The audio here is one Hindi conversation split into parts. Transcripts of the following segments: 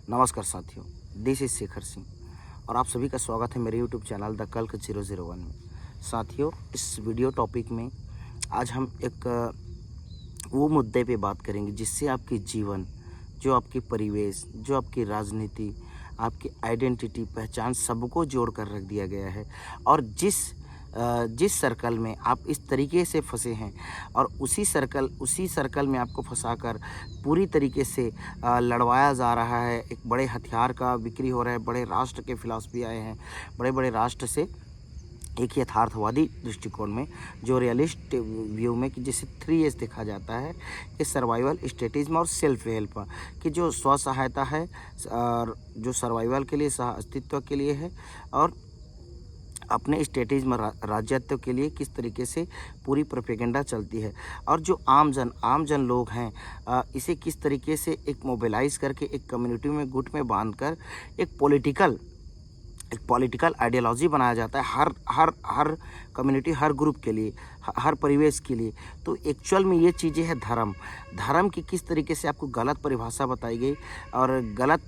नमस्कार साथियों, दिस इज शेखर सिंह और आप सभी का स्वागत है मेरे यूट्यूब चैनल द कल्क 001 में। साथियों, इस वीडियो टॉपिक में आज हम एक वो मुद्दे पे बात करेंगे जिससे आपके जीवन, जो आपके परिवेश, जो आपकी राजनीति, आपकी आइडेंटिटी, पहचान सबको जोड़ कर रख दिया गया है। और जिस सर्कल में आप इस तरीके से फंसे हैं और उसी सर्कल में आपको फंसाकर पूरी तरीके से लड़वाया जा रहा है। एक बड़े हथियार का बिक्री हो रहा है, बड़े राष्ट्र के फिलॉसफी आए हैं, बड़े बड़े राष्ट्र से एक यथार्थवादी दृष्टिकोण में, जो रियलिस्ट व्यू में कि जिसे 3S देखा जाता है कि सर्वाइवल, स्टेटिज्म और सेल्फ हेल्प, कि जो स्व सहायता है और जो सर्वाइवल के लिए, सह अस्तित्व के लिए है, और अपने स्टेटिज्म, राज्यत्व के लिए किस तरीके से पूरी प्रोपेगेंडा चलती है। और जो आम जन लोग हैं, इसे किस तरीके से एक मोबिलाइज करके एक कम्युनिटी में गुट में बांधकर एक पॉलिटिकल आइडियोलॉजी बनाया जाता है हर कम्युनिटी, हर ग्रुप के लिए, हर परिवेश के लिए। तो एक्चुअल में ये चीज़ें हैं धर्म की किस तरीके से आपको गलत परिभाषा बताई गई और गलत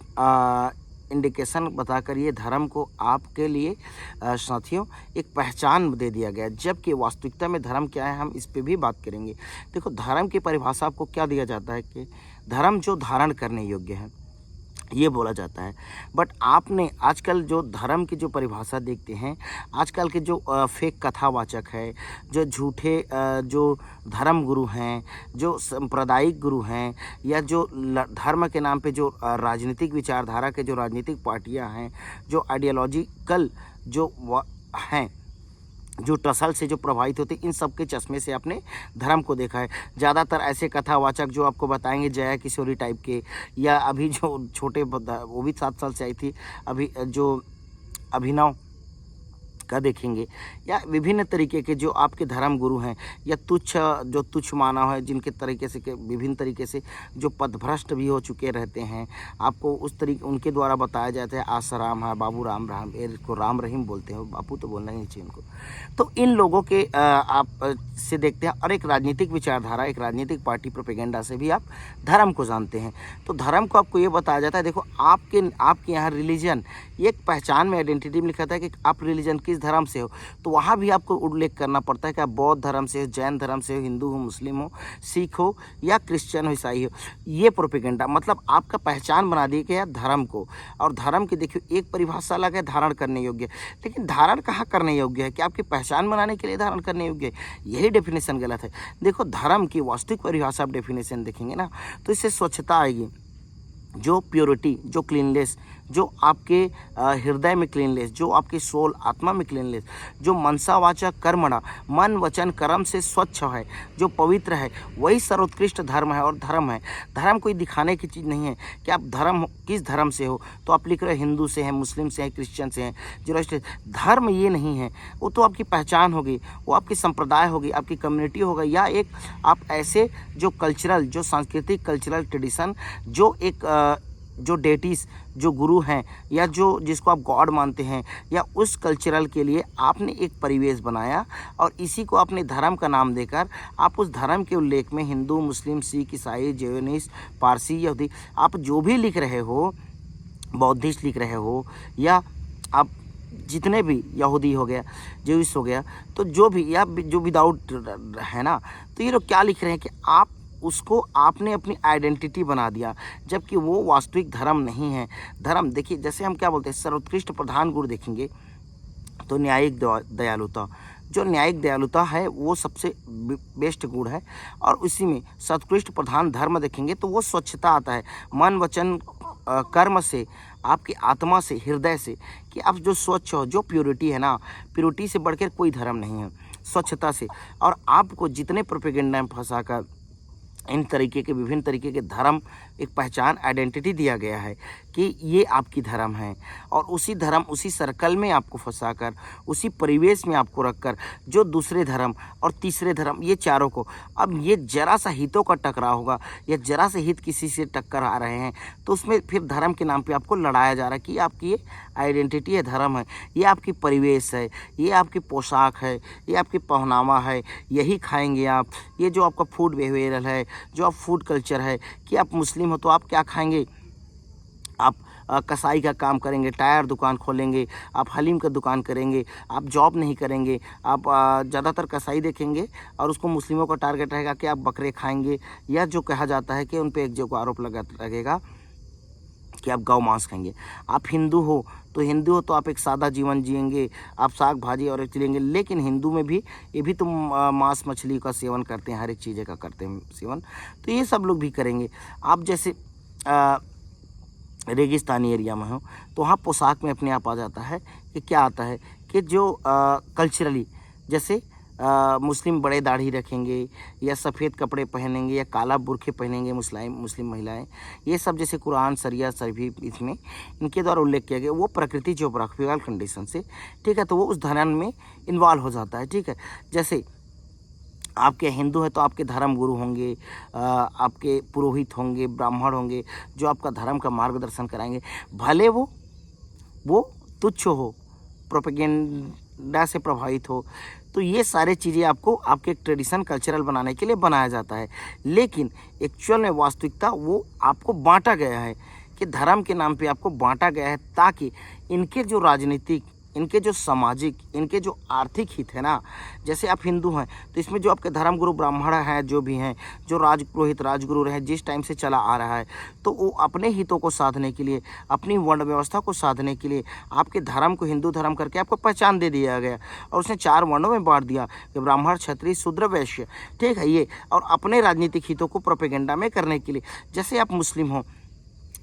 इंडिकेशन बताकर ये धर्म को आपके लिए साथियों एक पहचान दे दिया गया, जबकि वास्तविकता में धर्म क्या है, हम इस पे भी बात करेंगे। देखो, धर्म की परिभाषा आपको क्या दिया जाता है कि धर्म जो धारण करने योग्य है, ये बोला जाता है। बट आपने आजकल जो धर्म की जो परिभाषा देखते हैं, आजकल के जो फेक कथावाचक है, जो झूठे जो धर्म गुरु हैं, जो सांप्रदायिक गुरु हैं, या जो धर्म के नाम पे जो राजनीतिक विचारधारा के जो राजनीतिक पार्टियां हैं, जो आइडियोलॉजिकल जो हैं, जो टसल से जो प्रभावित होते, इन सब के चश्मे से आपने धर्म को देखा है। ज़्यादातर ऐसे कथावाचक जो आपको बताएंगे जया किशोरी टाइप के, या अभी जो छोटे, वो भी 7 साल से आई थी, अभी जो अभिनव का देखेंगे, या विभिन्न तरीके के जो आपके धर्म गुरु हैं, या तुच्छ मानव है, जिनके तरीके से विभिन्न तरीके से जो पदभ्रष्ट भी हो चुके रहते हैं, आपको उस तरीके उनके द्वारा बताया जाता है आसाराम है, बाबू राम इसको राम रहीम बोलते हैं, बापू तो बोलना ही नहीं चाहिए उनको। तो इन लोगों के आप से देखते हैं, और एक राजनीतिक विचारधारा, एक राजनीतिक पार्टी प्रोपेगेंडा से भी आप धर्म को जानते हैं। तो धर्म को आपको ये बताया जाता है, देखो आपके यहाँ रिलीजन, एक पहचान में, आइडेंटिटी में लिखा था कि आप रिलीजन किस धर्म से हो, तो वहाँ भी आपको उल्लेख करना पड़ता है कि आप बौद्ध धर्म से हो, जैन धर्म से हो, हिंदू हो, मुस्लिम हो, सिख हो, या क्रिश्चियन हो, ईसाई हो। ये प्रोपेगेंडा मतलब आपका पहचान बना दी गया धर्म को। और धर्म की देखिए एक परिभाषा अलग है, धारण करने योग्य, लेकिन धारण कहाँ करने योग्य है कि आपकी पहचान बनाने के लिए धारण करने योग्य है, यही डेफिनेशन गलत है। देखो, धर्म की वास्तविक परिभाषा आप डेफिनेशन देखेंगे ना, तो इससे स्वच्छता आएगी, जो प्योरिटी, जो क्लीननेस, जो आपके हृदय में क्लीननेस, जो आपके सोल, आत्मा में क्लीननेस, जो मनसावाचक कर्मणा, मन वचन कर्म से स्वच्छ है, जो पवित्र है, वही सर्वोत्कृष्ट धर्म है। और धर्म है, धर्म कोई दिखाने की चीज़ नहीं है कि आप किस धर्म से हो, तो आप लिख रहे हिंदू से हैं, मुस्लिम से हैं, क्रिश्चियन से हैं, जो धर्म ये नहीं है। वो तो आपकी पहचान होगी, वो आपकी संप्रदाय होगी, आपकी कम्युनिटी होगा, या एक आप ऐसे जो कल्चरल, जो सांस्कृतिक कल्चरल ट्रेडिशन, जो एक जो डेटीज, जो गुरु हैं, या जो जिसको आप गॉड मानते हैं, या उस कल्चरल के लिए आपने एक परिवेश बनाया, और इसी को आपने धर्म का नाम देकर आप उस धर्म के उल्लेख में हिंदू, मुस्लिम, सिख, ईसाई, जैनिस्ट, पारसी, यहूदी, आप जो भी लिख रहे हो, बौद्धिस्ट लिख रहे हो, या आप जितने भी, यहूदी हो गया, ज्यूइश हो गया, तो जो भी, या जो विदाउट है ना, तो ये लोग क्या लिख रहे हैं कि आप उसको आपने अपनी आइडेंटिटी बना दिया, जबकि वो वास्तविक धर्म नहीं है। धर्म देखिए, जैसे हम क्या बोलते हैं, सर्वोत्कृष्ट प्रधान गुण देखेंगे तो न्यायिक दयालुता, जो न्यायिक दयालुता है वो सबसे बेस्ट गुण है। और उसी में सर्वोत्कृष्ट प्रधान धर्म देखेंगे तो वो स्वच्छता आता है, मन वचन कर्म से, आपकी आत्मा से, हृदय से, कि आप जो स्वच्छ हो, जो प्योरिटी है ना, प्योरिटी से बढ़कर कोई धर्म नहीं है, स्वच्छता से। और आपको जितने प्रोपेगेंडा में फंसाकर इन तरीके के, विभिन्न तरीके के धर्म, एक पहचान, आइडेंटिटी दिया गया है कि ये आपकी धर्म है, और उसी धर्म, उसी सर्कल में आपको फंसाकर, उसी परिवेश में आपको रखकर, जो दूसरे धर्म और तीसरे धर्म, ये चारों को, अब ये जरा सा हितों का टकराव होगा, या जरा सा हित किसी से टक्कर आ रहे हैं, तो उसमें फिर धर्म के नाम पे आपको लड़ाया जा रहा है कि आपकी ये आइडेंटिटी है, धर्म है, ये आपकी परिवेश है, ये आपकी पोशाक है, ये आपकी पहनावा है, यही खाएंगे आप, ये जो आपका फूड बिहेवियर है, जो आप फूड कल्चर है, कि आप मुस्लिम हो तो आप क्या खाएंगे, आप कसाई का काम करेंगे, टायर दुकान खोलेंगे, आप हलीम का दुकान करेंगे, आप जॉब नहीं करेंगे, आप ज़्यादातर कसाई देखेंगे और उसको मुस्लिमों का टारगेट रहेगा कि आप बकरे खाएंगे, या जो कहा जाता है कि उन पे एक जो आरोप लगेगा कि आप गौ मांस खाएंगे। आप हिंदू हो तो आप एक सादा जीवन जिएंगे, आप साग भाजी और लेंगे, लेकिन हिंदू में भी ये भी तो मांस मछली का सेवन करते हैं, हर एक चीज़ें का करते हैं सेवन, तो ये सब लोग भी करेंगे। आप जैसे रेगिस्तानी एरिया में हो तो वहाँ पोशाक में अपने आप आ जाता है कि क्या आता है कि जो कल्चरली जैसे मुस्लिम बड़े दाढ़ी रखेंगे या सफ़ेद कपड़े पहनेंगे या काला बुरखे पहनेंगे मुस्लिम महिलाएं, ये सब जैसे कुरान सरिया शरीफ इसमें इनके द्वारा उल्लेख किया गया, वो प्रकृति जियोग्राफिकल कंडीशन से, ठीक है, तो वो उस धर्म में इन्वॉल्व हो जाता है, ठीक है। जैसे आपके हिंदू है तो आपके धर्म गुरु होंगे, आपके पुरोहित होंगे, ब्राह्मण होंगे, जो आपका धर्म का मार्गदर्शन कराएंगे, भले वो तुच्छ हो, प्रोपेगेंडा से प्रभावित हो, तो ये सारे चीज़ें आपको आपके एक ट्रेडिशन कल्चरल बनाने के लिए बनाया जाता है। लेकिन एक्चुअल में वास्तविकता वो आपको बांटा गया है कि धर्म के नाम पे आपको बांटा गया है, ताकि इनके जो राजनीतिक, इनके जो सामाजिक, इनके जो आर्थिक हित है ना, जैसे आप हिंदू हैं तो इसमें जो आपके धर्मगुरु ब्राह्मण हैं, जो भी हैं, जो राजपुरोहित राजगुरु रहे जिस टाइम से चला आ रहा है, तो वो अपने हितों को साधने के लिए, अपनी वर्ण व्यवस्था को साधने के लिए आपके धर्म को हिंदू धर्म करके आपको पहचान दे दिया गया और उसने 4 वर्णों में बांट दिया कि ब्राह्मण, क्षत्रिय, शूद्र, वैश्य, ठीक है ये, और अपने राजनीतिक हितों को प्रोपेगेंडा में करने के लिए। जैसे आप मुस्लिम हो,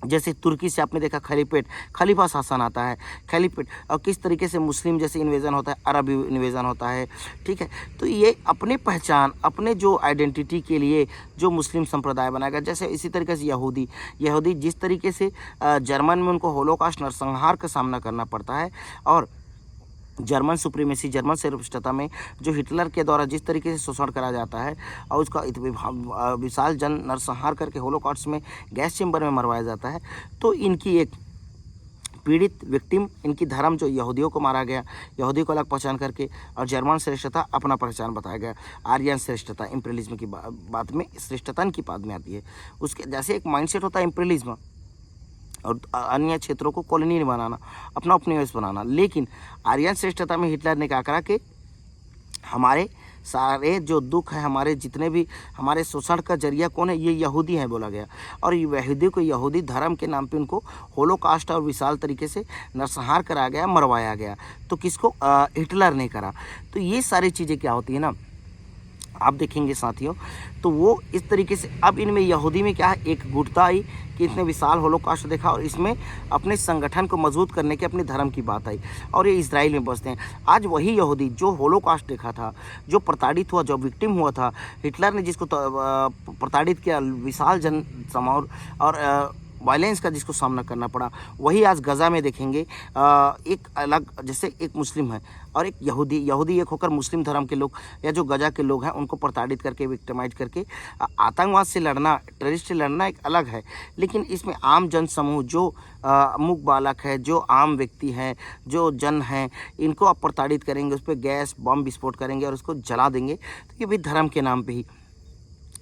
जैसे तुर्की से आपने देखा खलीफेट, खलीफा शासन आता है, खलीफेट, और किस तरीके से मुस्लिम जैसे इन्वेजन होता है, अरब इन्वेजन होता है, ठीक है। तो ये अपने पहचान, अपने जो आइडेंटिटी के लिए जो मुस्लिम संप्रदाय बनाएगा, जैसे इसी तरीके से यहूदी जिस तरीके से जर्मन में उनको होलोकॉस्ट नरसंहार का सामना करना पड़ता है, और जर्मन सुप्रीमेसी, जर्मन सर्वश्रेष्ठता में जो हिटलर के द्वारा जिस तरीके से शोषण करा जाता है और उसका विशाल जन नरसंहार करके होलोकॉस्ट में गैस चेंबर में मरवाया जाता है, तो इनकी एक पीड़ित विक्टिम, इनकी धर्म जो यहूदियों को मारा गया, यहूदी को अलग पहचान करके, और जर्मन श्रेष्ठता अपना पहचान बताया गया, आर्यन श्रेष्ठता, इम्पीरियलिज्म की बात में श्रेष्ठता इनकी बाद में आती है। उसके जैसे एक माइंडसेट होता है इम्पीरियलिज्म, और अन्य क्षेत्रों को कॉलोनी बनाना, अपना उपनिवेश बनाना, लेकिन आर्यन श्रेष्ठता में हिटलर ने क्या करा कि हमारे सारे जो दुख है, हमारे जितने भी हमारे शोषण का जरिया कौन है, ये यहूदी हैं बोला गया, और यहूदी को यहूदी धर्म के नाम पे उनको होलोकास्ट और विशाल तरीके से नरसंहार कराया गया, मरवाया गया। तो किसको? हिटलर ने करा। तो ये सारी चीज़ें क्या होती है ना, आप देखेंगे साथियों, तो वो इस तरीके से, अब इनमें यहूदी में क्या है, एक गुटता आई कि इसने विशाल होलोकास्ट देखा और इसमें अपने संगठन को मजबूत करने के अपने धर्म की बात आई, और ये इजराइल में बसते हैं। आज वही यहूदी जो होलोकास्ट देखा था, जो प्रताड़ित हुआ, जो विक्टिम हुआ था, हिटलर ने जिसको प्रताड़ित किया, विशाल जन समूह और वायलेंस का जिसको सामना करना पड़ा, वही आज गज़ा में देखेंगे एक अलग, जैसे एक मुस्लिम है और एक यहूदी एक होकर मुस्लिम धर्म के लोग या जो गज़ा के लोग हैं उनको प्रताड़ित करके, विक्टिमाइज करके आतंकवाद से लड़ना, टेररिस्ट से लड़ना एक अलग है। लेकिन इसमें आम जन समूह जो मूक बालक है, जो आम व्यक्ति हैं, जो जन हैं, इनको आप प्रताड़ित करेंगे, उस पर गैस बम विस्फोट करेंगे और उसको जला देंगे, तो ये भी धर्म के नाम पर ही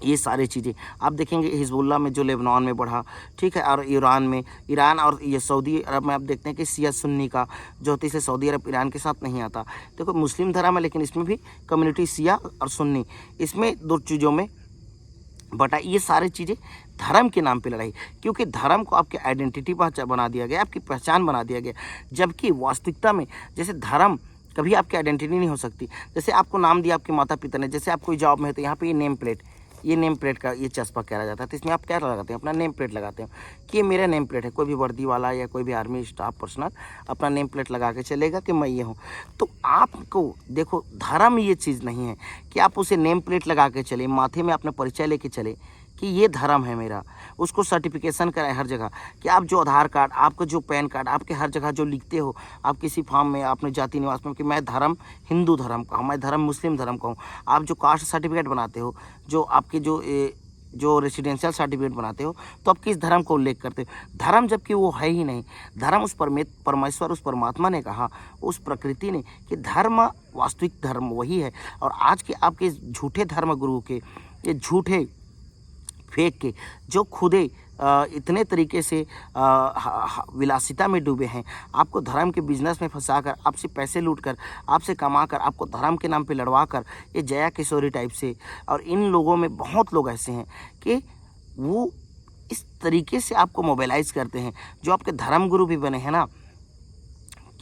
ये सारी चीज़ें आप देखेंगे। हिजबुल्ला में जो लेबनान में बढ़ा, ठीक है, और ईरान और ये सऊदी अरब में आप देखते हैं कि शिया सुन्नी का जो होती है, सऊदी अरब ईरान के साथ नहीं आता। देखो मुस्लिम धर्म है लेकिन इसमें भी कम्युनिटी शिया और सुन्नी, इसमें 2 चीज़ों में बटा। ये सारी चीज़ें धर्म के नाम पे लड़ाई, क्योंकि धर्म को आपकी आइडेंटिटी बना दिया गया, आपकी पहचान बना दिया गया, जबकि वास्तविकता में जैसे धर्म कभी आपकी आइडेंटिटी नहीं हो सकती। जैसे आपको नाम दिया आपके माता पिता ने, जैसे आप कोई जॉब में है तो यहाँ पे ये नेम प्लेट का ये चस्पा करा जाता है, तो इसमें आप क्या लगाते हैं? अपना नेम प्लेट लगाते हैं कि ये मेरा नेम प्लेट है। कोई भी वर्दी वाला या कोई भी आर्मी स्टाफ पर्सनल अपना नेम प्लेट लगा के चलेगा कि मैं ये हूँ। तो आपको देखो, धर्म ये चीज़ नहीं है कि आप उसे नेम प्लेट लगा के चले, माथे में अपना परिचय लेके चले कि ये धर्म है मेरा, उसको सर्टिफिकेशन कराएं हर जगह कि आप जो आधार कार्ड, आपका जो पैन कार्ड, आपके हर जगह जो लिखते हो, आप किसी फॉर्म में, अपने जाति निवास में कि मैं धर्म हिंदू धर्म का हूँ, मैं धर्म मुस्लिम धर्म का हूँ। आप जो कास्ट सर्टिफिकेट बनाते हो, जो आपके जो रेसिडेंशियल सर्टिफिकेट बनाते हो, तो आप किस धर्म को उल्लेख करते हो? धर्म जबकि वो है ही नहीं। धर्म उस परमेश्वर, उस परमात्मा ने कहा, उस प्रकृति ने, कि धर्म, वास्तविक धर्म वही है। और आज के आपके झूठे धर्म गुरु के, ये झूठे फेंक के जो खुदे इतने तरीके से विलासिता में डूबे हैं, आपको धर्म के बिजनेस में फंसाकर, आपसे पैसे लूटकर, आपसे कमाकर, आपको धर्म के नाम पे लड़वाकर, ये जया किशोरी टाइप से। और इन लोगों में बहुत लोग ऐसे हैं कि वो इस तरीके से आपको मोबिलाइज करते हैं। जो आपके धर्म गुरु भी बने हैं ना,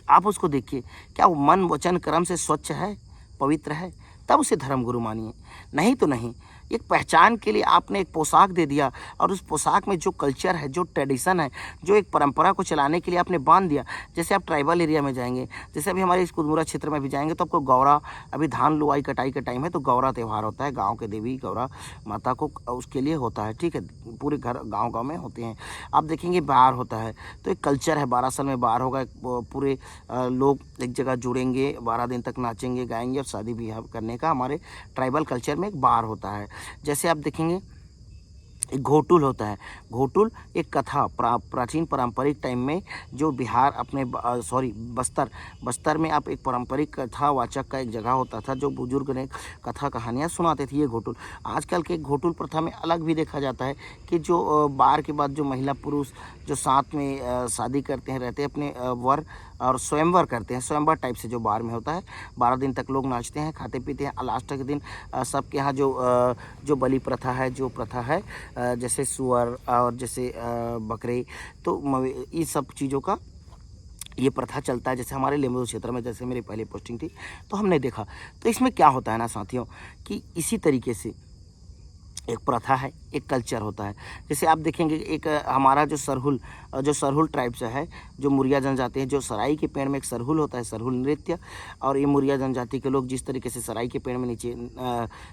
आप उसको देखिए, क्या वो मन वचन कर्म से स्वच्छ है, पवित्र है, तब उसे धर्म गुरु मानिए। नहीं तो नहीं। एक पहचान के लिए आपने एक पोशाक दे दिया, और उस पोशाक में जो कल्चर है, जो ट्रेडिशन है, जो एक परंपरा को चलाने के लिए आपने बांध दिया। जैसे आप ट्राइबल एरिया में जाएंगे, जैसे अभी हमारे इस कुदमुरा क्षेत्र में भी जाएंगे तो आपको गौरा, अभी धान लुआई कटाई का टाइम है तो गौरा त्यौहार होता है, गाँव के देवी गौरा माता को उसके लिए होता है, ठीक है, पूरे घर गाँव में होते हैं। आप देखेंगे बाहर होता है, तो एक कल्चर है, 12 साल में बाहर होगा, पूरे लोग एक जगह जुड़ेंगे, 12 दिन तक नाचेंगे गाएंगे, और शादी ब्याह करने का हमारे ट्राइबल कल्चर में एक बार होता है। जैसे आप देखेंगे एक घोटुल होता है। घोटुल एक कथा प्राचीन पारंपरिक टाइम में जो बिहार अपने बस्तर में आप एक पारंपरिक कथावाचक का एक जगह होता था, जो बुजुर्ग ने कथा कहानियाँ सुनाते थे, ये घोटुल। आजकल के घोटुल प्रथा में अलग भी देखा जाता है कि जो बार के बाद जो महिला पुरुष जो साथ में शादी करते हैं, रहते हैं अपने वर, और स्वयंवर करते हैं, स्वयंवर टाइप से जो बार में होता है। 12 दिन तक लोग नाचते हैं, खाते पीते हैं, लास्ट के दिन सबके यहाँ जो बलि प्रथा है, जो प्रथा है, जैसे सुअर और जैसे बकरे, तो ये सब चीज़ों का ये प्रथा चलता है। जैसे हमारे लेमरू क्षेत्र में, जैसे मेरी पहली पोस्टिंग थी तो हमने देखा। तो इसमें क्या होता है ना साथियों, कि इसी तरीके से एक प्रथा है, एक कल्चर होता है। जैसे आप देखेंगे एक हमारा जो सरहुल ट्राइब से है, जो मुरिया जनजाति है, जो सराई के पेड़ में एक सरहुल होता है, सरहुल नृत्य। और ये मुरिया जनजाति के लोग जिस तरीके से सराई के पेड़ में नीचे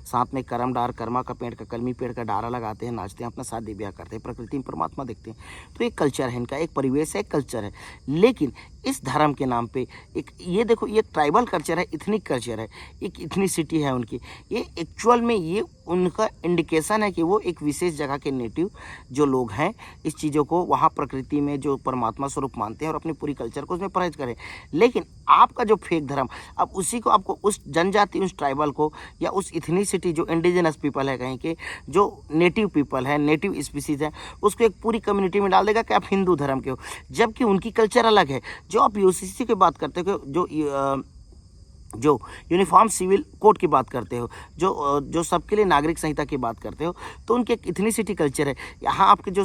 साथ में कर्मा का पेड़ का, कलमी पेड़ का डारा लगाते हैं, नाचते हैं, अपना शादी ब्याह करते हैं, प्रकृति में परमात्मा देखते हैं। तो एक कल्चर है इनका, एक परिवेश है, एक कल्चर है। लेकिन इस धर्म के नाम पे एक ये देखो, ये ट्राइबल कल्चर है, इथनिक कल्चर है, एक इथनिसिटी है उनकी। ये एक्चुअल में ये उनका इंडिकेशन है कि वो एक विशेष जगह के नेटिव जो लोग हैं, इस चीज़ों को वहाँ प्रकृति में जो परमात्मा स्वरूप मानते हैं और अपनी पूरी कल्चर को उसमें परहेज करें। लेकिन आपका जो फेक धर्म, अब उसी को आपको उस जनजाति, उस ट्राइबल को, या उस इथनिसिटी जो इंडिजिनस पीपल है कहीं के, जो नेटिव पीपल है, नेटिव स्पीसीज है, उसको एक पूरी कम्युनिटी में डाल देगा कि आप हिंदू धर्म के हो, जबकि उनकी कल्चर अलग है। जो आप यूसीसी की बात करते हो, जो यूनिफॉर्म सिविल कोड की बात करते हो, जो सबके लिए नागरिक संहिता की बात करते हो, तो उनके एक इथनिसिटी कल्चर है। यहाँ आपके जो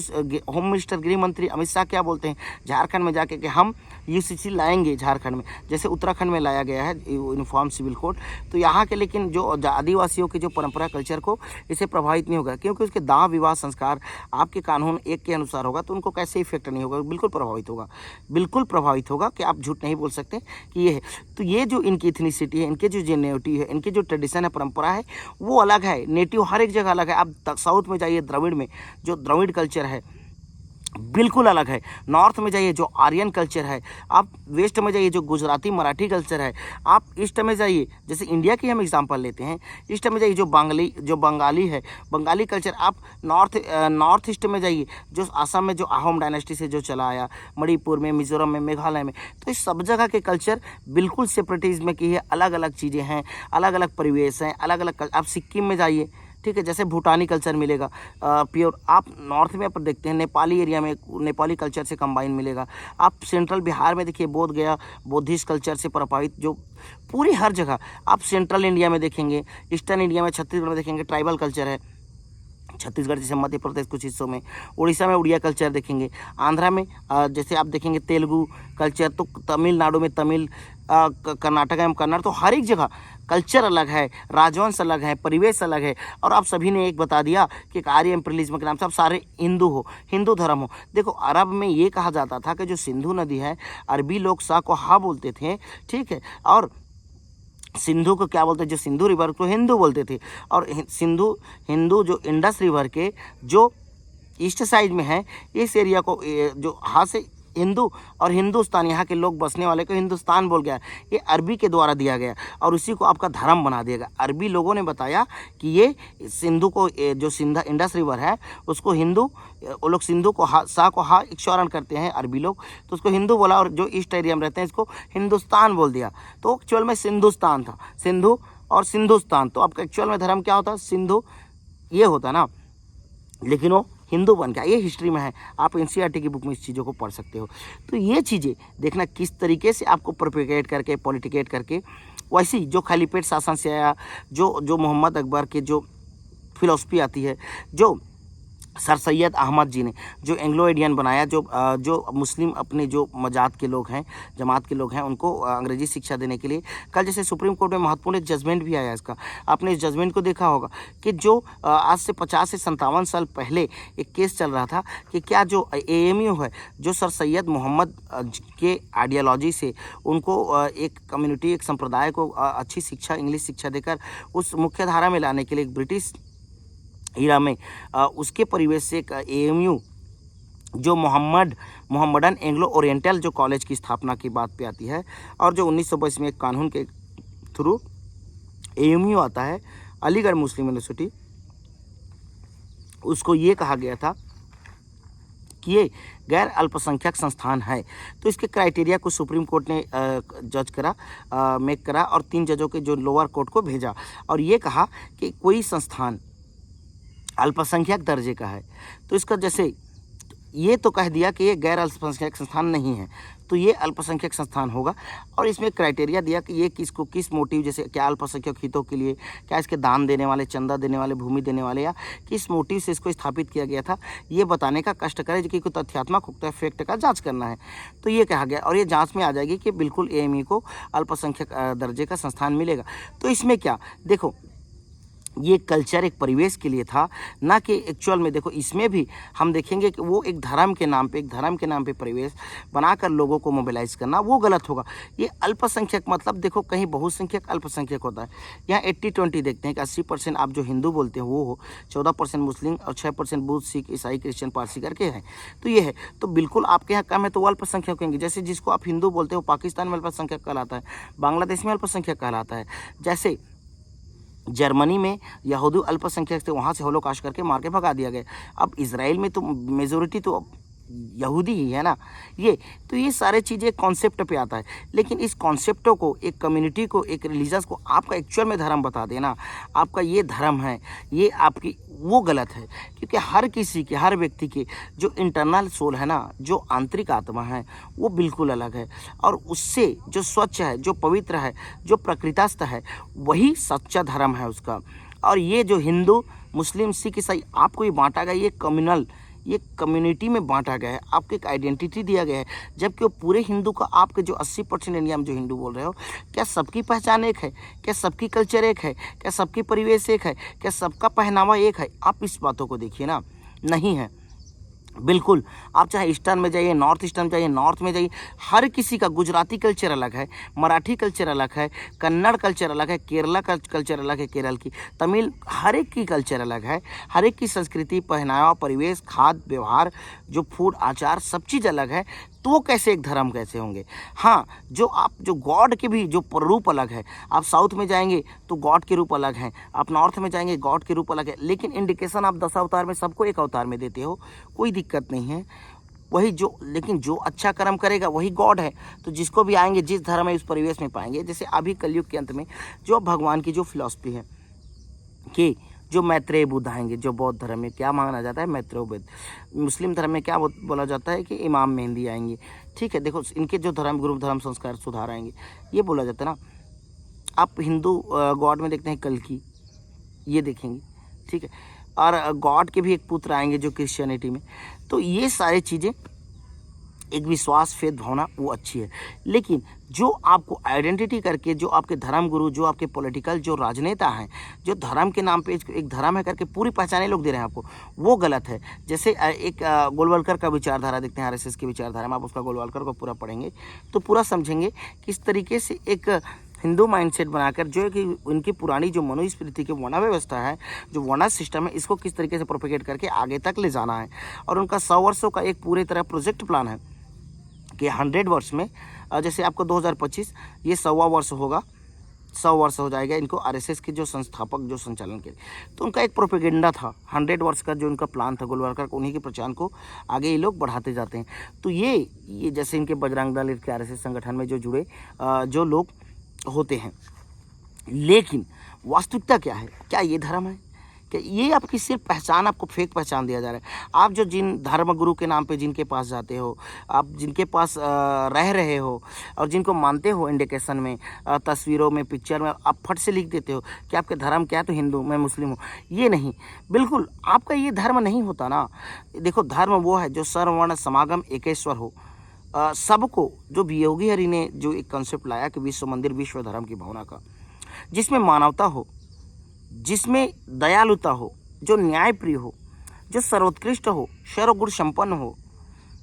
होम मिनिस्टर, गृह मंत्री अमित शाह क्या बोलते हैं झारखंड में जाके कि हम यूसीसी लाएंगे झारखंड में, जैसे उत्तराखंड में लाया गया है यूनिफॉर्म सिविल कोड। तो यहाँ के लेकिन जो आदिवासियों की जो परंपरा कल्चर को इसे प्रभावित नहीं होगा, क्योंकि उसके दाह विवाह संस्कार आपके कानून एक के अनुसार होगा, तो उनको कैसे इफेक्ट नहीं होगा, बिल्कुल प्रभावित होगा, बिल्कुल प्रभावित होगा, कि आप झूठ नहीं बोल सकते कि ये है। तो ये जो इनकी इथनिसिटी है, इनके जो नेटिव है, इनके जो ट्रेडिशन है, परंपरा है, वो अलग है। नेटिव हर एक जगह अलग है। आप साउथ में जाइए, द्रविड़ में जो द्रविड़ कल्चर है बिल्कुल अलग है। नॉर्थ में जाइए जो आर्यन कल्चर है, आप वेस्ट में जाइए जो गुजराती मराठी कल्चर है, आप ईस्ट में जाइए, जैसे इंडिया की हम एग्जांपल लेते हैं, ईस्ट में जाइए जो बंगाली है, बंगाली कल्चर। आप नॉर्थ ईस्ट में जाइए, जो आसाम में जो अहोम डायनेस्टी से जो चला आया, मणिपुर में, मिजोरम में, मेघालय में, तो इस सब जगह के कल्चर बिल्कुल सेपरेटिज्म की है, अलग अलग चीज़ें हैं, अलग अलग परिवेश हैं, अलग अलग। आप सिक्किम में जाइए, ठीक है, जैसे भूटानी कल्चर मिलेगा प्योर। आप नॉर्थ में पर देखते हैं नेपाली एरिया में नेपाली कल्चर से कंबाइन मिलेगा। आप सेंट्रल बिहार में देखिए, बोध गया बुद्धिस्ट कल्चर से प्रभावित, जो पूरी हर जगह। आप सेंट्रल इंडिया में देखेंगे, ईस्टर्न इंडिया में, छत्तीसगढ़ में देखेंगे ट्राइबल कल्चर है, छत्तीसगढ़ जैसे मध्य प्रदेश कुछ हिस्सों में, उड़ीसा में उड़िया कल्चर देखेंगे, आंध्रा में जैसे आप देखेंगे तेलुगु कल्चर, तो तमिलनाडु में तमिल, कर्नाटक में कन्नड़। तो हर एक जगह कल्चर अलग है, राजवंश अलग है, परिवेश अलग है। और आप सभी ने एक बता दिया कि आर्य इम्पीरियलिज्म के नाम से आप सारे हिंदू धर्म हो। देखो अरब में ये कहा जाता था कि जो सिंधु नदी है, अरबी लोग सा को हा बोलते थे, ठीक है, और सिंधु को क्या बोलते, जो सिंधु रिवर को हिंदू बोलते थे। और हिंदू जो इंडस रिवर के जो ईस्ट साइड में है, इस एरिया को जो हा से हिंदू और हिंदुस्तान, यहाँ के लोग बसने वाले को हिंदुस्तान बोल गया। ये अरबी के द्वारा दिया गया और उसी को आपका धर्म बना दिया गया। अरबी लोगों ने बताया कि ये सिंधु को, जो इंडस रिवर है उसको हिंदू, वो लोग सिंधु को सा को हा इक्शोरण करते हैं अरबी लोग, तो उसको हिंदू बोला, और जो ईस्ट एरिया में रहते हैं इसको हिंदुस्तान बोल दिया। तो एक्चुअल में सिंधुस्तान था, सिंधु और सिंधुस्तान। तो आपका एक्चुअल में धर्म क्या होता है, सिंधु ये होता ना, लेकिन वो हिंदू बन गया, ये हिस्ट्री में है, आप एनसीईआरटी की बुक में इस चीज़ों को पढ़ सकते हो। तो ये चीज़ें देखना किस तरीके से आपको प्रोपेगेट करके, पॉलिटिकेट करके, वैसे ही जो खलीफेट शासन से आया, जो जो मोहम्मद अकबर के जो फिलॉसफी आती है, जो सर सैयद अहमद जी ने जो एंग्लो इंडियन बनाया, जो मुस्लिम अपने जो मजात के लोग हैं, जमात के लोग हैं, उनको अंग्रेजी शिक्षा देने के लिए, कल जैसे सुप्रीम कोर्ट में महत्वपूर्ण एक जजमेंट भी आया इसका, आपने इस जजमेंट को देखा होगा कि जो आज से 50 से 57 साल पहले एक केस चल रहा था कि क्या जो एएमयू है, जो सर सैयद मोहम्मद के आइडियोलॉजी से उनको एक कम्युनिटी, एक संप्रदाय को अच्छी शिक्षा, इंग्लिश शिक्षा देकर उस मुख्य धारा में लाने के लिए एक ब्रिटिश ईरा में उसके परिवेश से एक एएमयू जो मोहम्मडन एंग्लो ओरिएंटल जो कॉलेज की स्थापना की बात पे आती है, और जो 1922 में एक कानून के थ्रू एएमयू आता है, अलीगढ़ मुस्लिम यूनिवर्सिटी, उसको ये कहा गया था कि ये गैर अल्पसंख्यक संस्थान है। तो इसके क्राइटेरिया को सुप्रीम कोर्ट ने जज करा, मेक करा, और 3 जजों के जो लोअर कोर्ट को भेजा, और ये कहा कि कोई संस्थान अल्पसंख्यक दर्जे का है तो इसका, जैसे ये तो कह दिया कि ये गैर अल्पसंख्यक संस्थान नहीं है, तो ये अल्पसंख्यक संस्थान होगा। और इसमें क्राइटेरिया दिया कि ये किसको किस मोटिव, जैसे क्या अल्पसंख्यक हितों के लिए, क्या इसके दान देने वाले, चंदा देने वाले, भूमि देने वाले, या किस मोटिव से इसको स्थापित किया गया था, ये बताने का कष्ट करे, जो कि कोई तथ्यात्मक पुख्ता फैक्ट का जांच करना है। तो ये कहा गया, और ये जांच में आ जाएगी कि बिल्कुल एएमयू को अल्पसंख्यक दर्जे का संस्थान मिलेगा। तो इसमें क्या देखो, ये कल्चर एक परिवेश के लिए था, ना कि एक्चुअल में। देखो इसमें भी हम देखेंगे कि वो एक धर्म के नाम पे परिवेश बनाकर लोगों को मोबिलाइज करना, वो गलत होगा। ये अल्पसंख्यक मतलब देखो, कहीं बहुसंख्यक अल्पसंख्यक होता है, यहाँ 80-20 देखते हैं कि 80% आप जो हिंदू बोलते हो वो हो, 14% मुस्लिम और 6% बुद्ध, सिख, ईसाई, क्रिश्चियन, पारसी करके हैं। तो ये है, तो बिल्कुल आपके यहाँ कम है तो वो अल्पसंख्यक होंगे। जैसे जिसको आप हिंदू बोलते हो पाकिस्तान में अल्पसंख्यक कहलाता है, बांग्लादेश में अल्पसंख्यक कहलाता है। जैसे जर्मनी में यहूदी अल्पसंख्यक थे, वहाँ से होलोकॉस्ट करके मार के भगा दिया गया। अब इजराइल में तो मेजोरिटी तो यहूदी ही है ना। ये सारे चीज़ें कॉन्सेप्ट पे आता है, लेकिन इस कॉन्सेप्टों को, एक कम्युनिटी को, एक रिलीजन्स को आपका एक्चुअल में धर्म बता देना, आपका ये धर्म है, ये आपकी, वो गलत है। क्योंकि हर किसी के, हर व्यक्ति के जो इंटरनल सोल है ना, जो आंतरिक आत्मा है, वो बिल्कुल अलग है, और उससे जो स्वच्छ है, जो पवित्र है, जो प्रकृतिस्थ है, वही सच्चा धर्म है उसका। और ये जो हिंदू, मुस्लिम, सिख, ईसाई आपको ये बांटा गया, ये कम्युनल, ये कम्युनिटी में बांटा गया है, आपको एक आइडेंटिटी दिया गया है। जबकि वो पूरे हिंदू का, आपके जो 80% इंडिया में जो हिंदू बोल रहे हो, क्या सबकी पहचान एक है? क्या सबकी कल्चर एक है? क्या सबकी परिवेश एक है? क्या सबका पहनावा एक है? आप इस बातों को देखिए ना, नहीं है बिल्कुल। आप चाहे ईस्टर्न में जाइए, नॉर्थ ईस्टर्न जाइए, नॉर्थ में जाइए, हर किसी का गुजराती कल्चर अलग है, मराठी कल्चर अलग है, कन्नड़ कल्चर अलग है, केरला का कल्चर अलग है, केरल की, तमिल, हर एक की कल्चर अलग है, हर एक की संस्कृति, पहनावा, परिवेश, खाद्य, व्यवहार, जो फूड, आचार, सब चीज़ अलग है। तो वो कैसे एक धर्म कैसे होंगे? हाँ, जो गॉड के भी जो रूप अलग है, आप साउथ में जाएंगे तो गॉड के रूप अलग हैं, आप नॉर्थ में जाएंगे गॉड के रूप अलग है, लेकिन इंडिकेशन आप 10 अवतार में सबको एक अवतार में देते हो, कोई दिक्कत नहीं है। वही जो, लेकिन जो अच्छा कर्म करेगा वही गॉड है। तो जिसको भी आएंगे, जिस धर्म है उस परिवेश में पाएंगे। जैसे अभी कलयुग के अंत में जो भगवान की जो फिलॉसफी है कि जो मैत्रेय बुद्ध आएंगे, जो बौद्ध धर्म में क्या माना जाता है, मैत्रेय बुद्ध, मुस्लिम धर्म में क्या बोला जाता है कि इमाम मेहंदी आएंगे। ठीक है, देखो इनके जो धर्म, गुरु धर्म संस्कार सुधार आएंगे, ये बोला जाता है ना। आप हिंदू गॉड में देखते हैं कल्कि, ये देखेंगे, ठीक है, और गॉड के भी एक पुत्र आएंगे जो क्रिश्चियनिटी में। तो ये सारी चीज़ें, एक विश्वास, फेथ, भावना, वो अच्छी है। लेकिन जो आपको आइडेंटिटी करके, जो आपके धर्म गुरु, जो आपके पॉलिटिकल जो राजनेता हैं, जो धर्म के नाम पे एक धर्म है करके पूरी पहचाने लोग दे रहे हैं आपको, वो गलत है। जैसे एक गोलवलकर का विचारधारा देखते हैं, आरएसएस की विचारधारा में, आप उसका गोलवलकर को पूरा पढ़ेंगे तो पूरा समझेंगे किस तरीके से एक हिंदू माइंडसेट बनाकर, जो है कि उनकी पुरानी जो मनुस्मृति की वर्णा व्यवस्था है, जो वर्णा सिस्टम है, इसको किस तरीके से प्रोपेगेट करके आगे तक ले जाना है। और उनका 100 वर्षों का एक पूरे तरह प्रोजेक्ट प्लान है कि 100 वर्ष में, जैसे आपको 2025 ये 100वां वर्ष होगा, 100 वर्ष हो जाएगा इनको आरएसएस के जो संस्थापक, जो संचालन के। तो उनका एक प्रोपेगेंडा था, 100 वर्ष का जो उनका प्लान था गोलवलकर का, उन्हीं के प्रचार को आगे ये लोग बढ़ाते जाते हैं। तो ये जैसे इनके बजरंग दल के आरएसएस संगठन में जो जुड़े जो लोग होते हैं, लेकिन वास्तविकता क्या है? क्या ये धर्म है? कि ये आपकी सिर्फ पहचान, आपको फेक पहचान दिया जा रहा है। आप जो जिन धर्म गुरु के नाम पे जिनके पास जाते हो, आप जिनके पास रह रहे हो और जिनको मानते हो इंडिकेशन में, तस्वीरों में, पिक्चर में, आप फट से लिख देते हो कि आपके धर्म क्या है, तो हिंदू, मैं मुस्लिम हूँ। ये नहीं, बिल्कुल आपका ये धर्म नहीं होता ना। देखो, धर्म वो है जो सर्ववर्ण समागम एकेश्वर हो। सबको, जो योगी हरि ने जो एक कंसेप्ट लाया कि विश्व मंदिर विश्व धर्म की भावना का, जिसमें मानवता हो, जिसमें दयालुता हो, जो न्यायप्रिय हो, जो सर्वोत्कृष्ट हो, सर्वगुण संपन्न हो,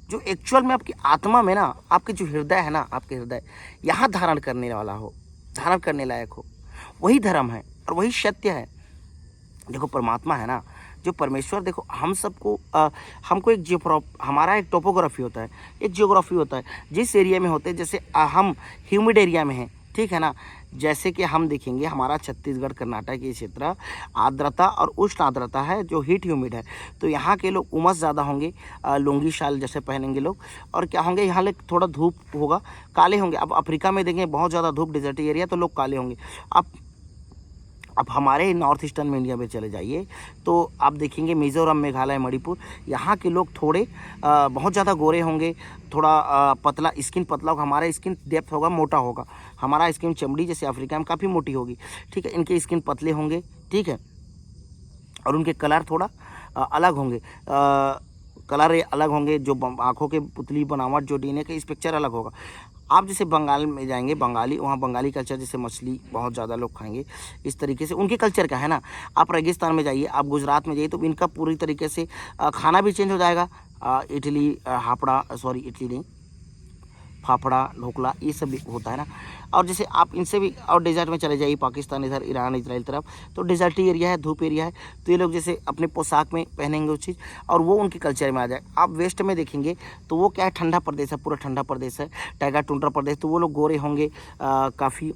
जो एक्चुअल में आपकी आत्मा में ना, आपके जो हृदय है ना, आपके हृदय यहाँ धारण करने वाला हो, धारण करने लायक हो, वही धर्म है और वही सत्य है। देखो, परमात्मा है ना, जो परमेश्वर, देखो हम सबको हमको एक हमारा एक टोपोग्राफी होता है, एक जियोग्राफी होता है, जिस एरिया में होते हैं। जैसे हम ह्यूमिड एरिया में हैं, ठीक है ना। जैसे कि हम देखेंगे हमारा छत्तीसगढ़ कर्नाटक ये क्षेत्र आर्द्रता और उष्ण आर्द्रता है, जो हीट ह्यूमिड है, तो यहाँ के लोग उमस ज़्यादा होंगे, लुंगी शाल जैसे पहनेंगे लोग, और क्या होंगे, यहाँ लोग थोड़ा धूप होगा, काले होंगे। अब अफ्रीका में देखेंगे बहुत ज़्यादा धूप, डेजर्ट एरिया, तो लोग काले होंगे। अब हमारे नॉर्थ ईस्टर्न में इंडिया में चले जाइए तो आप देखेंगे मिज़ोरम, मेघालय, मणिपुर, यहाँ के लोग थोड़े बहुत ज़्यादा गोरे होंगे, थोड़ा पतला स्किन, पतला होगा। हमारा स्किन डेप्थ होगा, मोटा होगा। हमारा स्किन चमड़ी जैसे अफ्रीका में काफ़ी मोटी होगी, ठीक है। इनके स्किन पतले होंगे, ठीक है, और उनके कलर थोड़ा अलग होंगे, कलर अलग होंगे, जो आँखों के पुतली बनावट, जो डीएनए का स्ट्रक्चर अलग होगा। आप जैसे बंगाल में जाएंगे, बंगाली, वहाँ बंगाली कल्चर, जैसे मछली बहुत ज़्यादा लोग खाएंगे, इस तरीके से उनके कल्चर का है ना। आप रेगिस्तान में जाइए, आप गुजरात में जाइए, तो इनका पूरी तरीके से खाना भी चेंज हो जाएगा। इडली, इडली नहीं, फाफड़ा, ढोकला, ये सब भी होता है ना। और जैसे आप इनसे भी और डेजर्ट में चले जाइए, पाकिस्तान, इधर ईरान, इजराइल तरफ, तो डेजर्टी एरिया है, धूप एरिया है, तो ये लोग जैसे अपने पोशाक में पहनेंगे उस चीज़, और वो उनके कल्चर में आ जाए। आप वेस्ट में देखेंगे तो वो क्या है, ठंडा प्रदेश है, पूरा ठंडा प्रदेश है, टाइगर टुंड्रा प्रदेश, तो वो लोग गोरे होंगे, काफ़ी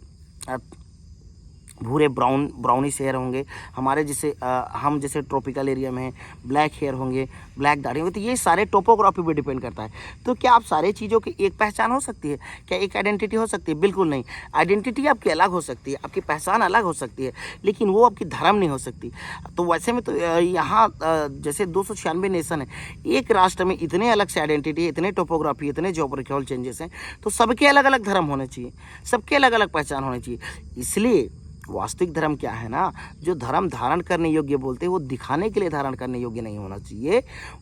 भूरे ब्राउनी हेयर होंगे। हमारे जैसे हम जैसे ट्रॉपिकल एरिया में हैं, ब्लैक हेयर होंगे, ब्लैक दाढ़ी होंगे। तो ये सारे टोपोग्राफी पे डिपेंड करता है। तो क्या आप सारे चीज़ों की एक पहचान हो सकती है? क्या एक आइडेंटिटी हो सकती है? बिल्कुल नहीं। आइडेंटिटी आपकी अलग हो सकती है, आपकी पहचान अलग हो सकती है, लेकिन वो आपकी धर्म नहीं हो सकती। तो वैसे में तो यहाँ जैसे 296 नेशन है, एक राष्ट्र में इतने अलग से आइडेंटिटी, इतने टोपोग्राफी, इतने जोग्राफिकल चेंजेस हैं, तो सबके अलग अलग धर्म होने चाहिए, सबके अलग अलग पहचान होनी चाहिए। इसलिए वास्तविक धर्म क्या है ना, जो धर्म धारण करने योग्य बोलते हैं, वो दिखाने के लिए धारण करने योग्य नहीं होना चाहिए।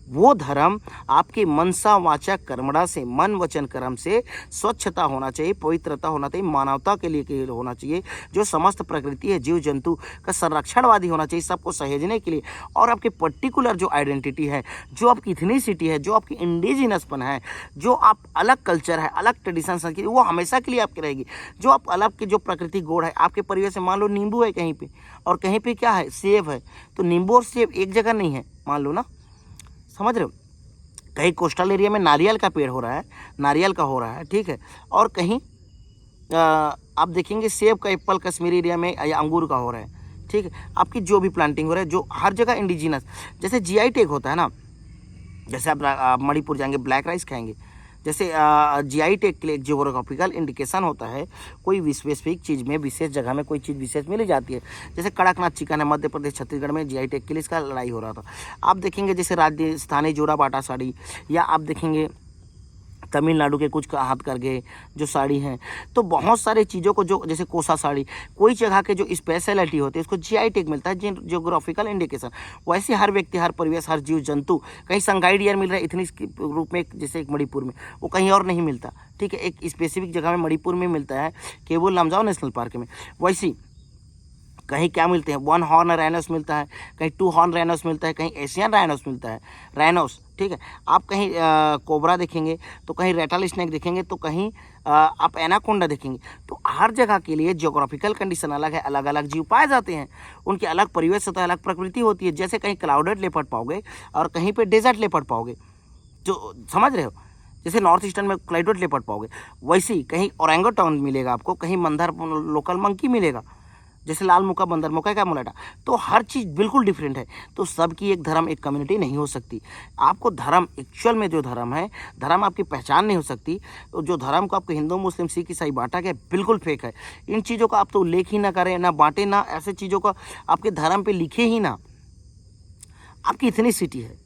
वो धर्म आपके मनसा वाचा कर्मणा से, मन वचन कर्म से स्वच्छता होना चाहिए, पवित्रता होना चाहिए, मानवता के लिए होना चाहिए, जो समस्त प्रकृति है, जीव जंतु का संरक्षणवादी होना चाहिए, सबको सहेजने के लिए। और आपके पर्टिकुलर जो आइडेंटिटी है, जो आपकी इथनिसिटी है, जो आपकी इंडिजिनसपन है, जो आप अलग कल्चर है, अलग ट्रेडिशन संस्कृति, वो हमेशा के लिए आपकी रहेगी। जो आप अलग के जो प्रकृति गोड़ है, आपके परिवेश से, मान लो नींबू है कहीं पे और कहीं पे क्या है, सेब है, तो नींबू और सेब एक जगह नहीं है, मान लो ना, समझ रहे हो। कहीं कोस्टल एरिया में नारियल का पेड़ हो रहा है, नारियल का हो रहा है, ठीक है, और कहीं आप देखेंगे सेब का, एप्पल, कश्मीरी एरिया में या अंगूर का हो रहा है, ठीक है। आपकी जो भी प्लांटिंग हो रहा है, जो हर जगह इंडिजिनस, जैसे जीआई टैग होता है ना, जैसे आप मणिपुर जाएंगे ब्लैक राइस खाएंगे, जैसे जीआई टैग के लिए जियोग्राफिकल इंडिकेशन होता है, कोई स्पेसिफिक चीज़ में, विशेष जगह में कोई चीज़ विशेष मिल जाती है। जैसे कड़कनाथ चिकन है, मध्य प्रदेश, छत्तीसगढ़ में जीआई टैग के लिए इसका लड़ाई हो रहा था। आप देखेंगे जैसे राजस्थानी जोड़ा बाटा साड़ी, या आप देखेंगे तमिलनाडु के कुछ हाथ करके जो साड़ी हैं, तो बहुत सारे चीज़ों को, जो जैसे कोसा साड़ी, कोई जगह के जो स्पेशलिटी होती है उसको जीआई टैग मिलता है, जियोग्राफिकल इंडिकेशन। वैसे हर व्यक्ति, हर परिवेश, हर जीव जंतु, कहीं संगाई डियर मिल रहा है इतनी रूप में, जैसे एक मणिपुर में, वो कहीं और नहीं मिलता, ठीक है। एक स्पेसिफिक जगह में मणिपुर में मिलता है, केवल लामजाओ नेशनल पार्क में। वैसे कहीं क्या मिलते हैं, 1 हॉर्न राइनोस मिलता है, कहीं 2 हॉर्न राइनोस मिलता है, कहीं एशियन राइनोस मिलता है, राइनोस, ठीक है। आप कहीं कोबरा देखेंगे, तो कहीं रेटल स्नेक देखेंगे, तो कहीं आप एनाकोंडा देखेंगे। तो हर जगह के लिए जियोग्राफिकल कंडीशन अलग है, अलग अलग जीव पाए जाते हैं, उनके अलग परिवेश होता है, अलग प्रकृति होती है। जैसे कहीं क्लाउडेड लेपर्ड पाओगे और कहीं पे डेजर्ट लेपर्ड पाओगे, जो समझ रहे हो, जैसे नॉर्थ ईस्टर्न में क्लाउडेड लेपर्ड पाओगे, वैसे ही कहीं ओरेंगोटन मिलेगा आपको, कहीं मंदर लोकल मंकी मिलेगा, जैसे लाल मुका, बंदर मुका, क्या मुलाटा। तो हर चीज़ बिल्कुल डिफरेंट है। तो सबकी एक धर्म, एक कम्युनिटी नहीं हो सकती। आपको धर्म, एक्चुअल में जो धर्म है, धर्म आपकी पहचान नहीं हो सकती। तो जो धर्म को आपको हिंदू, मुस्लिम, सिख, ईसाई बांटा गया, बिल्कुल फेक है। इन चीज़ों का आप तो उल्लेख ही ना करें, ना बांटें, ना ऐसे चीज़ों का आपके धर्म पे लिखे ही ना, आपकी इतनी सिटी है,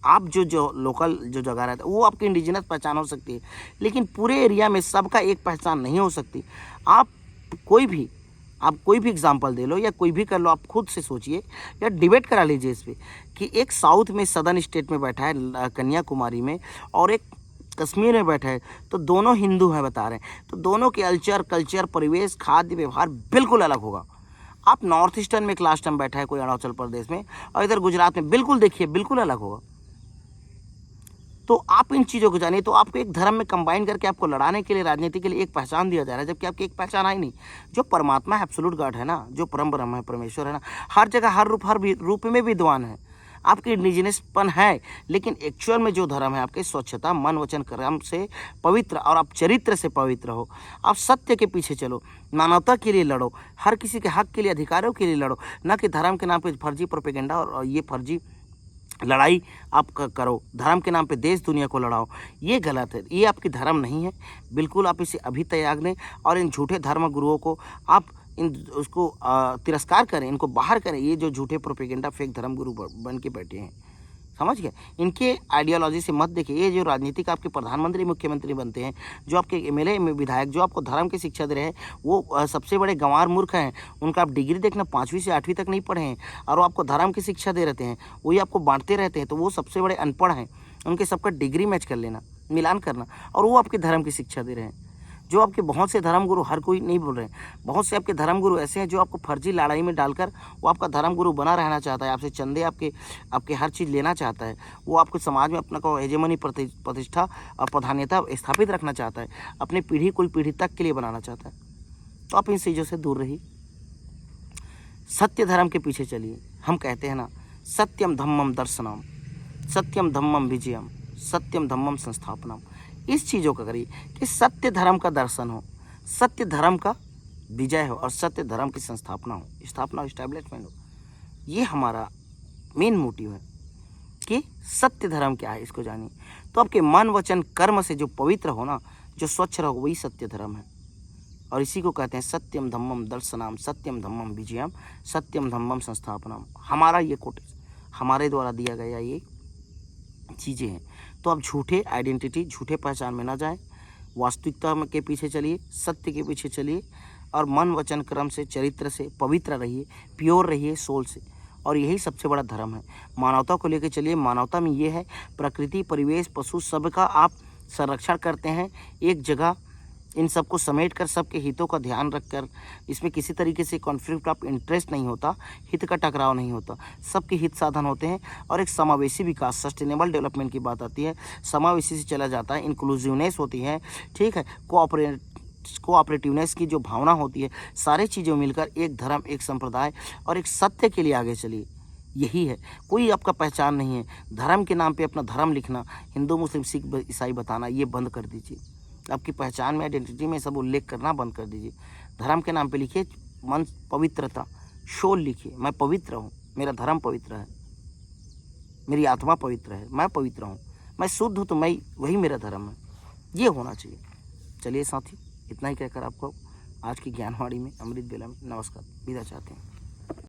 आप जो लोकल जो जगह रहता है वो आपकी इंडिजिनस पहचान हो सकती है, लेकिन पूरे एरिया में सबका एक पहचान नहीं हो सकती। आप कोई भी आप कोई भी एग्जांपल दे लो या कोई भी कर लो, आप खुद से सोचिए या डिबेट करा लीजिए इस पे कि एक साउथ में सदर्न स्टेट में बैठा है कन्याकुमारी में, और एक कश्मीर में बैठा है, तो दोनों हिंदू हैं बता रहे हैं, तो दोनों के कल्चर परिवेश खाद्य व्यवहार बिल्कुल अलग होगा। आप नॉर्थ ईस्टर्न में एक लास्ट टाइम बैठा है कोई अरुणाचल प्रदेश में, और इधर गुजरात में, बिल्कुल देखिए बिल्कुल अलग होगा। तो आप इन चीज़ों को जानिए, तो आपको एक धर्म में कंबाइन करके आपको लड़ाने के लिए, राजनीति के लिए एक पहचान दिया जा रहा है, जबकि आपकी एक पहचान आई नहीं। जो परमात्मा है, एब्सोल्यूट गॉड है ना, जो परम ब्रह्म है, परमेश्वर है ना, हर जगह हर रूप में विद्वान है। आपकी इंडिजिनसपन है, लेकिन एक्चुअल में जो धर्म है आपके स्वच्छता, मन वचन कर्म से पवित्र, और आप चरित्र से पवित्र हो। आप सत्य के पीछे चलो, मानवता के लिए लड़ो, हर किसी के हक के लिए, अधिकारों के लिए लड़ो, ना कि धर्म के नाम पे फर्जी प्रोपेगेंडा और ये फर्जी लड़ाई आप करो, धर्म के नाम पे देश दुनिया को लड़ाओ। ये गलत है, ये आपकी धर्म नहीं है। बिल्कुल आप इसे अभी त्याग दें, और इन झूठे धर्म गुरुओं को आप उसको तिरस्कार करें, इनको बाहर करें। ये जो झूठे प्रोपेगेंडा फेक धर्म गुरु बन के बैठे हैं, समझ गए, इनके आइडियोलॉजी से मत देखिए। ये जो राजनीतिक आपके प्रधानमंत्री मुख्यमंत्री बनते हैं, जो आपके एमएलए में विधायक जो आपको धर्म की शिक्षा दे रहे हैं, वो सबसे बड़े गंवार मूर्ख हैं। उनका आप डिग्री देखना 5वीं से 8वीं तक नहीं पढ़े हैं, और वो आपको धर्म की शिक्षा दे रहते हैं, वही आपको बांटते रहते हैं, तो वो सबसे बड़े अनपढ़ हैं। उनके सबका डिग्री मैच कर लेना, मिलान करना, और वो आपके धर्म की शिक्षा दे रहे हैं। जो आपके बहुत से धर्मगुरु, हर कोई नहीं बोल रहे हैं, बहुत से आपके धर्मगुरु ऐसे हैं जो आपको फर्जी लड़ाई में डालकर वो आपका धर्मगुरु बना रहना चाहता है, आपसे चंदे, आपके हर चीज़ लेना चाहता है। वो आपके समाज में अपना को हेजेमनी प्रतिष्ठा और प्रधान्यता स्थापित रखना चाहता है, अपनी पीढ़ी कुल पीढ़ी तक के लिए बनाना चाहता है। तो आप इन चीज़ों से दूर रहिए, सत्य धर्म के पीछे चलिए। हम कहते हैं ना, सत्यम धम्मम दर्शनम, सत्यम धम्मम विजयम, सत्यम धम्मम संस्थापनम। इस चीज़ों का करिए कि सत्य धर्म का दर्शन हो, सत्य धर्म का विजय हो, और सत्य धर्म की संस्थापना हो, इस्टेब्लिशमेंट हो। ये हमारा मेन मोटिव है कि सत्य धर्म क्या है, इसको जानिए। तो आपके मन वचन कर्म से जो पवित्र हो ना, जो स्वच्छ रहो, वही सत्य धर्म है। और इसी को कहते हैं सत्यम धम्मम दर्शनम, सत्यम धम्मम विजयम, सत्यम धम्मम संस्थापनम। हमारा ये कोटेज, हमारे द्वारा दिया गया ये चीज़ें हैं। तो आप झूठे आइडेंटिटी, झूठे पहचान में ना जाएं, वास्तविकता के पीछे चलिए, सत्य के पीछे चलिए, और मन वचन कर्म से, चरित्र से पवित्र रहिए, प्योर रहिए सोल से। और यही सबसे बड़ा धर्म है। मानवता को लेकर चलिए। मानवता में ये है, प्रकृति, परिवेश, पशु, सबका आप संरक्षण करते हैं एक जगह, इन सबको समेट कर, सबके हितों का ध्यान रखकर, इसमें किसी तरीके से कॉन्फ्लिक्ट ऑफ इंटरेस्ट नहीं होता, हित का टकराव नहीं होता, सबके हित साधन होते हैं। और एक समावेशी विकास, सस्टेनेबल डेवलपमेंट की बात आती है, समावेशी से चला जाता है, इंक्लूसिवनेस होती है, ठीक है, कोऑपरेटिवनेस की जो भावना होती है, सारी चीज़ें मिलकर एक धर्म, एक संप्रदाय और एक सत्य के लिए आगे चलिए। यही है, कोई आपका पहचान नहीं है। धर्म के नाम पे अपना धर्म लिखना, हिंदू मुस्लिम सिख ईसाई बताना, ये बंद कर दीजिए। आपकी पहचान में, आइडेंटिटी में सब उल्लेख करना बंद कर दीजिए। धर्म के नाम पे लिखिए मन पवित्रता, शोल लिखिए, मैं पवित्र हूँ, मेरा धर्म पवित्र है, मेरी आत्मा पवित्र है, मैं पवित्र हूँ, मैं शुद्ध हूँ, तो मैं वही मेरा धर्म है। ये होना चाहिए। चलिए साथी, इतना ही कहकर आपको आज की ज्ञानवाणी में, अमृत बेला में नमस्कार, विदा चाहते हैं।